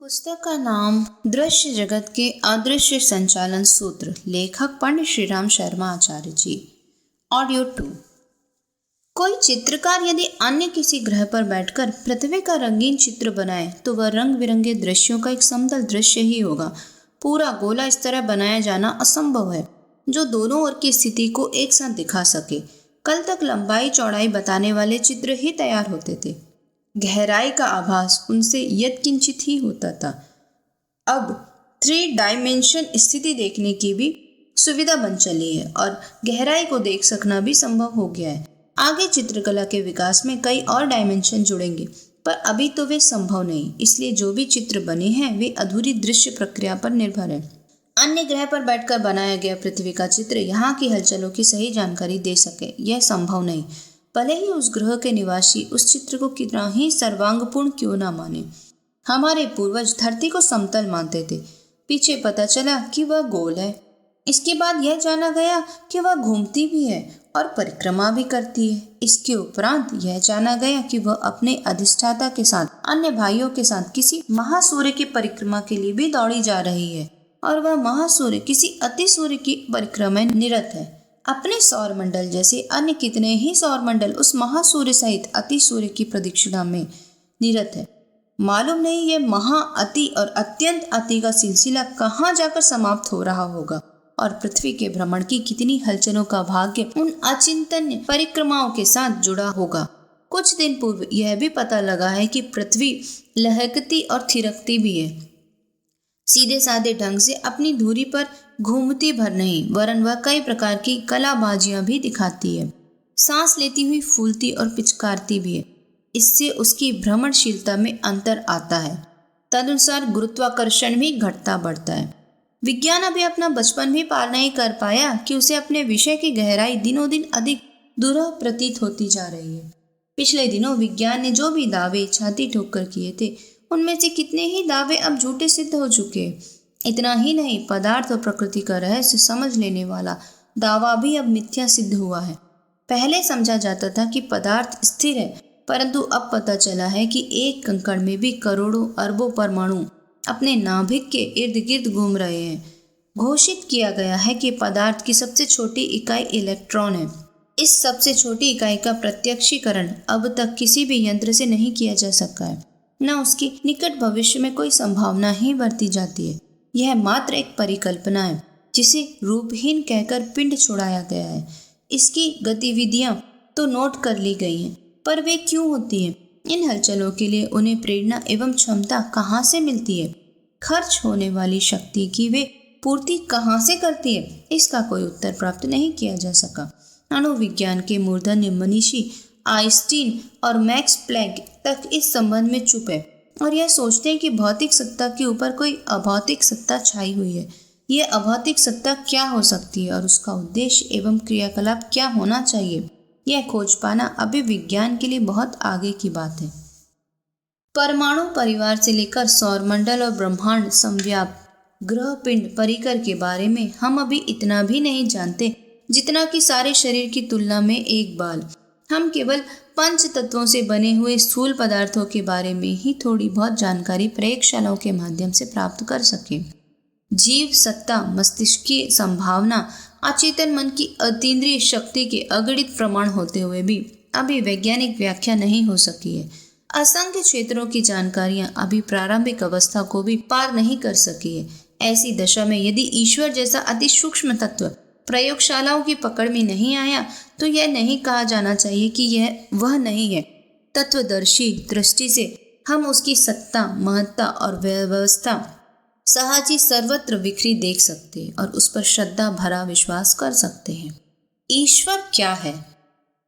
पुस्तक का नाम दृश्य जगत के अदृश्य संचालन सूत्र, लेखक पंडित श्रीराम शर्मा आचार्य जी। ऑडियो 2। कोई चित्रकार यदि अन्य किसी ग्रह पर बैठकर पृथ्वी का रंगीन चित्र बनाए तो वह रंग बिरंगे दृश्यों का एक समतल दृश्य ही होगा। पूरा गोला इस तरह बनाया जाना असंभव है जो दोनों ओर की स्थिति को एक साथ दिखा सके। कल तक लंबाई चौड़ाई बताने वाले चित्र ही तैयार होते थे। गहराई का आभास उनसे यत्किंचित ही होता था। अब 3 डायमेंशन स्थिति देखने की भी सुविधा बन चली है और गहराई को देख सकना भी संभव हो गया है। आगे चित्रकला के विकास में कई और डायमेंशन जुड़ेंगे, पर अभी तो वे संभव नहीं। इसलिए जो भी चित्र बने हैं वे अधूरी दृश्य प्रक्रिया पर निर्भर है। अन्य ग्रह पर बैठकर बनाया गया पृथ्वी का चित्र यहाँ की हलचलों की सही जानकारी दे सके, यह संभव नहीं। भले ही उस ग्रह के निवासी उस चित्र को कितना ही सर्वांगपूर्ण क्यों ना माने। हमारे पूर्वज धरती को समतल मानते थे। पीछे पता चला कि वह गोल है। इसके बाद यह जाना गया कि वह घूमती भी है और परिक्रमा भी करती है। इसके उपरांत यह जाना गया कि वह अपने अधिष्ठाता के साथ अन्य भाइयों के साथ किसी महासूर्य की परिक्रमा के लिए भी दौड़ी जा रही है और वह महासूर्य किसी अति सूर्य की परिक्रमा में निरत है। अपने सौर मंडल जैसे अन्य कितने ही सौर मंडल उस महासूर्य सहित अति सूर्य की प्रदक्षिणा में निरत है। मालूम नहीं यह महा अति और अत्यंत अति का सिलसिला कहाँ जाकर समाप्त हो रहा होगा और पृथ्वी के भ्रमण की कितनी हलचलों का भाग्य उन अचिंतन्य परिक्रमाओं के साथ जुड़ा होगा। कुछ दिन पूर्व यह भी पता लगा है कि पृथ्वी लहकती और थिरकती भी है। सीधे साधे ढंग से अपनी धुरी पर घूमती भर नहीं, वरन वह कई प्रकार की कलाबाजियां भी दिखाती है। सांस लेती हुई फूलती और पिचकारती भी है। इससे उसकी भ्रमणशीलता में अंतर आता है। तदनुसार गुरुत्वाकर्षण भी घटता बढ़ता है। विज्ञान अभी अपना बचपन भी पार नहीं कर पाया कि उसे अपने विषय की गहराई दिनों दिन अधिक दुरूह प्रतीत होती जा रही है। पिछले दिनों विज्ञान ने जो भी दावे छाती ठोककर किए थे, उनमें से कितने ही दावे अब झूठे सिद्ध हो चुके हैं। इतना ही नहीं, पदार्थ और प्रकृति का रहस्य समझ लेने वाला दावा भी अब मिथ्या सिद्ध हुआ है। पहले समझा जाता था कि पदार्थ स्थिर है, परंतु अब पता चला है कि एक कंकड़ में भी करोड़ों अरबों परमाणु अपने नाभिक के इर्द गिर्द घूम रहे हैं। घोषित किया गया है कि पदार्थ की सबसे छोटी इकाई इलेक्ट्रॉन है। इस सबसे छोटी इकाई का प्रत्यक्षीकरण अब तक किसी भी यंत्र से नहीं किया जा सका है, न उसकी निकट भविष्य में कोई संभावना ही बरती जाती है। यह मात्र एक परिकल्पना है जिसे रूपहीन कहकर पिंड छुड़ाया गया है। इसकी गतिविधियां तो नोट कर ली गई हैं, पर वे क्यों होती हैं? इन हलचलों के लिए उन्हें प्रेरणा एवं क्षमता कहाँ से मिलती है? खर्च होने वाली शक्ति की वे पूर्ति कहाँ से करती है? इसका कोई उत्तर प्राप्त नहीं किया जा सका। अणुविज्ञान के मूर्धन्य मनीषी आइंस्टीन और मैक्स प्लैंक तक इस संबंध में चुप है और यह सोचते हैं कि भौतिक सत्ता के ऊपर कोई अभौतिक सत्ता छाई हुई है। यह अभौतिक सत्ता क्या हो सकती है और उसका उद्देश्य एवं क्रियाकलाप क्या होना चाहिए, यह खोज पाना अभी विज्ञान के लिए बहुत आगे की बात है। परमाणु परिवार से लेकर सौरमंडल और ब्रह्मांड समव्याप ग्रह पिंड परिकर के बारे में हम अभी इतना भी नहीं जानते जितना कि सारे शरीर की तुलना में एक बाल। हम केवल 5 तत्वों से बने हुए स्थूल पदार्थों के बारे में ही थोड़ी बहुत जानकारी प्रयोगशालाओं के माध्यम से प्राप्त कर सके। जीव सत्ता, मस्तिष्क की संभावना, अचेतन मन की अतीन्द्रिय शक्ति के अगणित प्रमाण होते हुए भी अभी वैज्ञानिक व्याख्या नहीं हो सकी है। असंख्य क्षेत्रों की जानकारियां अभी प्रारंभिक अवस्था को भी पार नहीं कर सकी है। ऐसी दशा में यदि ईश्वर जैसा अति सूक्ष्म तत्व प्रयोगशालाओं की पकड़ में नहीं आया तो यह नहीं कहा जाना चाहिए कि यह वह नहीं है। तत्वदर्शी दृष्टि से हम उसकी सत्ता, महत्ता और व्यवस्था सहज ही सर्वत्र बिखरी देख सकते हैं और उस पर श्रद्धा भरा विश्वास कर सकते हैं। ईश्वर क्या है?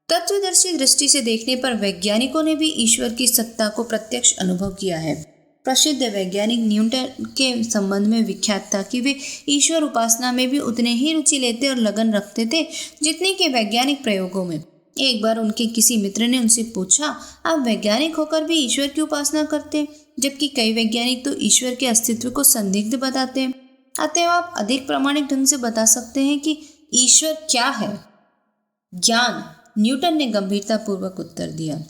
तत्वदर्शी दृष्टि से देखने पर वैज्ञानिकों ने भी ईश्वर की सत्ता को प्रत्यक्ष अनुभव किया है। प्रसिद्ध वैज्ञानिक न्यूटन के संबंध में विख्यात था कि वे ईश्वर उपासना में भी उतने ही रुचि लेते और लगन रखते थे जितने के वैज्ञानिक प्रयोगों में। एक बार उनके किसी मित्र ने उनसे पूछा, आप वैज्ञानिक होकर भी ईश्वर की उपासना करते, जबकि कई वैज्ञानिक तो ईश्वर के अस्तित्व को संदिग्ध बताते हैं। अतएव आप अधिक प्रामाणिक ढंग से बता सकते हैं कि ईश्वर क्या है? ज्ञान, न्यूटन ने गंभीरता पूर्वक उत्तर दिया।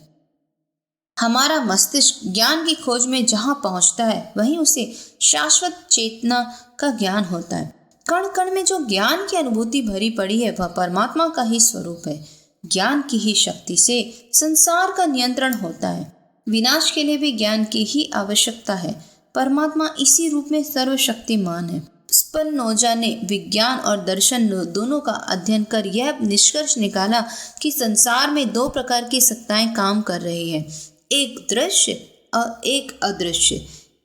हमारा मस्तिष्क ज्ञान की खोज में जहाँ पहुँचता है वहीं उसे शाश्वत चेतना का ज्ञान होता है। कण कण में जो ज्ञान की अनुभूति भरी पड़ी है वह परमात्मा का ही स्वरूप है। ज्ञान की ही शक्ति से संसार का नियंत्रण होता है। विनाश के लिए भी ज्ञान की ही आवश्यकता है। परमात्मा इसी रूप में सर्वशक्तिमान है। स्पिनोजा ने विज्ञान और दर्शन दोनों का अध्ययन कर यह निष्कर्ष निकाला कि संसार में दो प्रकार की सत्ताएं काम कर रही है, एक दृश्य और एक अदृश्य।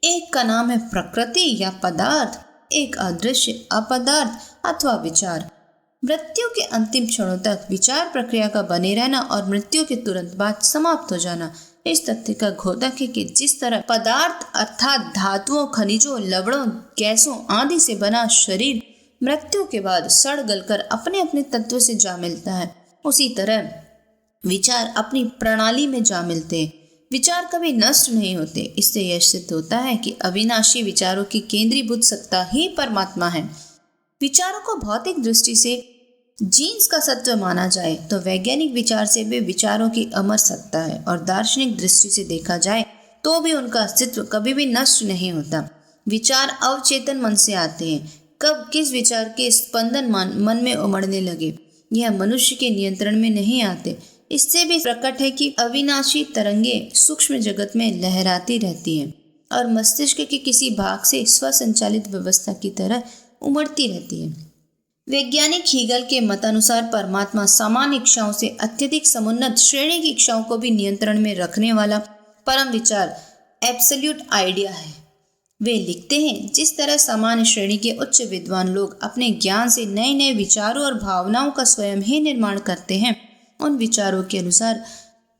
एक का नाम है प्रकृति या पदार्थ, एक अदृश्य अपदार्थ अथवा विचार। मृत्यु के अंतिम क्षणों तक विचार प्रक्रिया का बने रहना और मृत्यु के तुरंत बाद समाप्त हो जाना इस तथ्य का घोतक है कि जिस तरह पदार्थ अर्थात धातुओं, खनिजों, लवणों, गैसों आदि से बना शरीर मृत्यु के बाद सड़ गलकर अपने अपने तत्व से जा मिलता है, उसी तरह विचार अपनी प्रणाली में जा मिलते हैं। विचार कभी नष्ट नहीं होते। इससे यह सिद्ध होता है कि अविनाशी विचारों की केंद्रीभूत सत्ता ही परमात्मा है। विचारों को भौतिक दृष्टि से जीन्स का सत्व माना जाए तो वैज्ञानिक विचार से भी विचारों की अमर सत्ता है, और दार्शनिक दृष्टि से देखा जाए तो भी उनका अस्तित्व कभी भी नष्ट नहीं होता। विचार अवचेतन मन से आते हैं। कब किस विचार के स्पंदन मन में उमड़ने लगे यह मनुष्य के नियंत्रण में नहीं आते। इससे भी प्रकट है कि अविनाशी तरंगे सूक्ष्म जगत में लहराती रहती हैं और मस्तिष्क के किसी भाग से स्वसंचालित व्यवस्था की तरह उमड़ती रहती है। वैज्ञानिक हीगल के मतानुसार परमात्मा सामान्य इच्छाओं से अत्यधिक समुन्नत श्रेणी की इच्छाओं को भी नियंत्रण में रखने वाला परम विचार एब्सोल्यूट आइडिया है। वे लिखते हैं, जिस तरह सामान्य श्रेणी के उच्च विद्वान लोग अपने ज्ञान से नए नए विचारों और भावनाओं का स्वयं ही निर्माण करते हैं, उन विचारों के अनुसार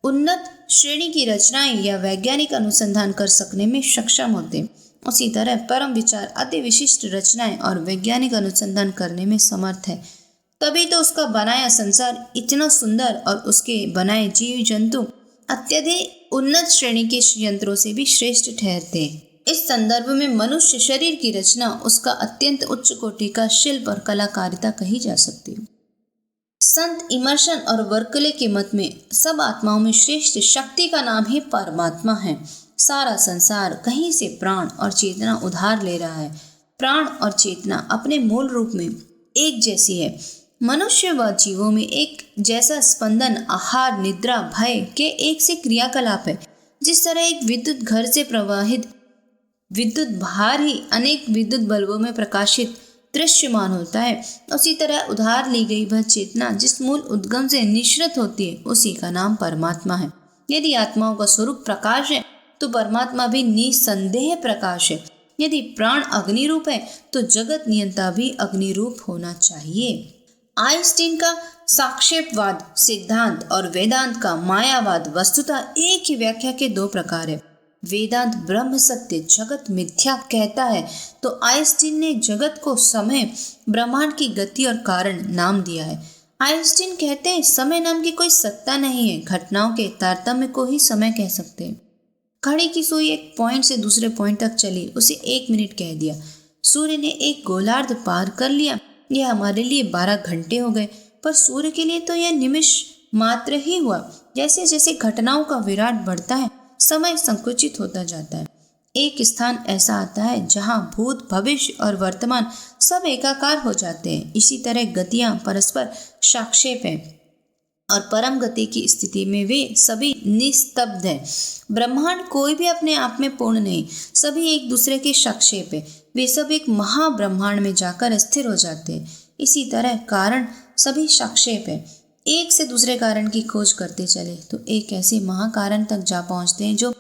उन्नत श्रेणी की रचनाएं या वैज्ञानिक अनुसंधान कर सकने में सक्षम होते, उसी तरह परम विचार अति विशिष्ट रचनाएं और वैज्ञानिक अनुसंधान करने में समर्थ है। तभी तो उसका बनाया संसार इतना सुंदर और उसके बनाए जीव जंतु अत्यधिक उन्नत श्रेणी के यंत्रों से भी श्रेष्ठ ठहरते हैं। इस संदर्भ में मनुष्य शरीर की रचना उसका अत्यंत उच्च कोटि का शिल्प और कलाकारिता कही जा सकती है। संत इमर्सन और वर्कले के मत में सब आत्माओं में श्रेष्ठ शक्ति का नाम ही परमात्मा है। सारा संसार कहीं से प्राण और चेतना उधार ले रहा है। प्राण और चेतना अपने मूल रूप में एक जैसी है। मनुष्य व जीवों में एक जैसा स्पंदन, आहार, निद्रा, भय के एक से क्रियाकलाप है। जिस तरह एक विद्युत घर से प्रवाहित विद्युत भार ही अनेक विद्युत बल्बों में प्रकाशित दृश्यमान होता है, उसी तरह उधार ली गई वह चेतना जिस मूल उद्गम से निश्रित होती है, उसी का नाम परमात्मा है। यदि आत्माओं का स्वरूप प्रकाश है तो परमात्मा भी निसंदेह प्रकाश है। यदि प्राण अग्नि रूप है तो जगत नियंता भी अग्नि रूप होना चाहिए। आइंस्टीन का साक्षेपवाद सिद्धांत और वेदांत का मायावाद वस्तुतः एक ही व्याख्या के दो प्रकार है। वेदांत ब्रह्म सत्य जगत मिथ्या कहता है तो आइंस्टीन ने जगत को समय, ब्रह्मांड की गति और कारण नाम दिया है। आइंस्टीन कहते हैं समय नाम की कोई सत्ता नहीं है, घटनाओं के तारतम्य को ही समय कह सकते हैं। घड़ी की सुई एक पॉइंट से दूसरे पॉइंट तक चली, उसे 1 मिनट कह दिया। सूर्य ने एक गोलार्ध पार कर लिया, यह हमारे लिए 12 घंटे हो गए, पर सूर्य के लिए तो यह निमिष मात्र ही हुआ। जैसे जैसे घटनाओं का विराट बढ़ता है समय संकुचित होता जाता है। एक स्थान ऐसा आता है जहाँ भूत, भविष्य और वर्तमान सब एकाकार हो जाते हैं। इसी तरह गतियाँ परस्पर साक्षेप हैं और परम गति की स्थिति में वे सभी निस्तब्ध हैं। ब्रह्मांड कोई भी अपने आप में पूर्ण नहीं, सभी एक दूसरे के साक्षेप है। वे सब एक महाब्रह्मांड में जाकर स्थिर हो जाते हैं। इसी तरह कारण सभी साक्षेप है। एक से दूसरे कारण की खोज करते चले तो एक ऐसे महाकारण तक जा पहुंचते हैं जो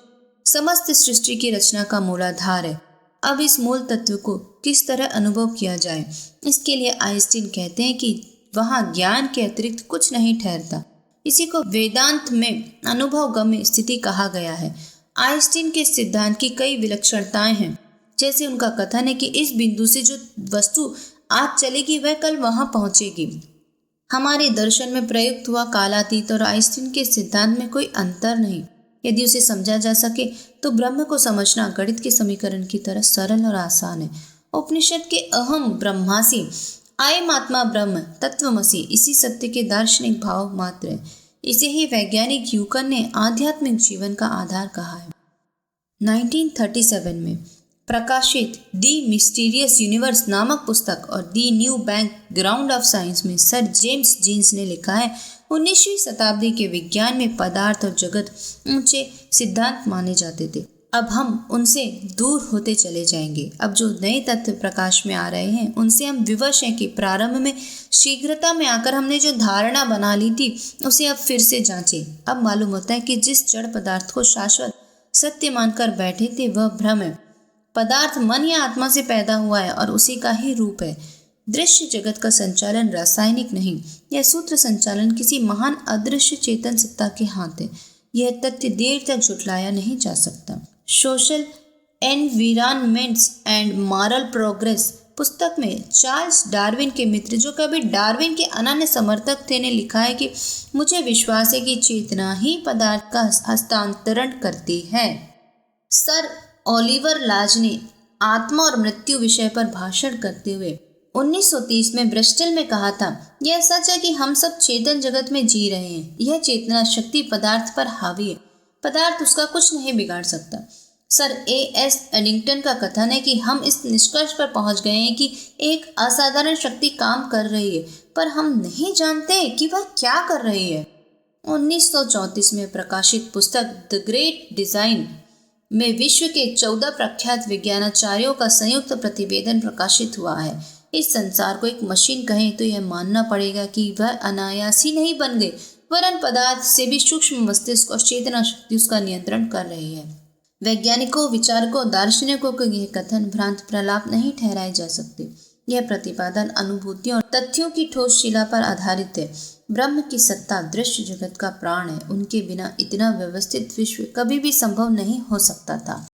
समस्त सृष्टि की रचना का मूलाधार है। अब इस मूल तत्व को किस तरह अनुभव किया जाए, इसके लिए आइंस्टीन कहते हैं कि वहाँ ज्ञान के अतिरिक्त कुछ नहीं ठहरता। इसी को वेदांत में अनुभव गम्य स्थिति कहा गया है। आइंस्टीन के सिद्धांत की कई विलक्षणताएं हैं। जैसे उनका कथन है कि इस बिंदु से जो वस्तु आज चलेगी वह कल वहाँ पहुँचेगी। हमारे दर्शन में प्रयुक्त हुआ कालातीत और आइंस्टीन के सिद्धांत में कोई अंतर नहीं। यदि उसे समझा जा सके तो ब्रह्म को समझना गणित के समीकरण की तरह सरल और आसान है। उपनिषद के अहम ब्रह्मासि, अयम आत्मा ब्रह्म, तत्वमसि इसी सत्य के दार्शनिक भाव मात्र है। इसे ही वैज्ञानिक यूकन ने आध्यात्मिक जीवन का आधार कहा है। 1937 में प्रकाशित दी मिस्टीरियस यूनिवर्स नामक पुस्तक और दी new bank ground of science में सर जेम्स जीन्स ने लिखा है, 19वीं शताब्दी के विज्ञान में पदार्थ और जगत ऊंचे सिद्धांत माने जाते थे। अब हम उनसे दूर होते चले जाएंगे। अब जो नए तथ्य प्रकाश में आ रहे हैं उनसे हम विवश हैं कि प्रारंभ में शीघ्रता में आकर हमने जो धारणा बना ली थी उसे अब फिर से जांचें। अब मालूम होता है कि जिस जड़ पदार्थ को शाश्वत सत्य मानकर बैठे थे वह भ्रम है। पदार्थ मन या आत्मा से पैदा हुआ है और उसी का ही रूप है। दृश्य जगत का संचालन रासायनिक नहीं, यह सूत्र संचालन किसी महान अदृश्य चेतन सत्ता के हाथ है। यह तथ्य देर तक झुठलाया नहीं जा सकता। Social environments and moral progress पुस्तक में चार्ल्स डार्विन के मित्र, जो कभी डार्विन के अनन्य समर्थक थे, ने लिखा है कि मुझे विश्वास है कि चेतना ही पदार्थ का हस्तांतरण करती है। सर ओलिवर लाज ने आत्मा और मृत्यु विषय पर भाषण करते हुए 1930 में ब्रिस्टल में कहा था, यह सच है कि हम सब चेतन जगत में जी रहे हैं। यह चेतना शक्ति पदार्थ पर हावी है, पदार्थ उसका कुछ नहीं बिगाड़ सकता। Sir A.S. एडिंगटन का कथन है कि हम इस निष्कर्ष पर पहुंच गए हैं कि एक असाधारण शक्ति काम कर रही है, पर हम नहीं जानते कि वह क्या कर रही है। 1934 में प्रकाशित पुस्तक द ग्रेट डिजाइन में विश्व के 14 प्रख्यात विज्ञानाचार्यों का संयुक्त प्रतिवेदन प्रकाशित हुआ है। इस संसार को एक मशीन कहें तो यह मानना पड़ेगा कि वह अनायास ही नहीं बन गई, वरन पदार्थ से भी सूक्ष्म मस्तिष्क और चेतना शक्ति उसका नियंत्रण कर रही है। वैज्ञानिकों, विचारकों, दार्शनिकों को यह कथन भ्रांत प्रलाप नहीं ठहराए जा सकते। यह प्रतिपादन अनुभूतियों और तथ्यों की ठोस शिला पर आधारित है। ब्रह्म की सत्ता दृश्य जगत का प्राण है। उनके बिना इतना व्यवस्थित विश्व कभी भी संभव नहीं हो सकता था।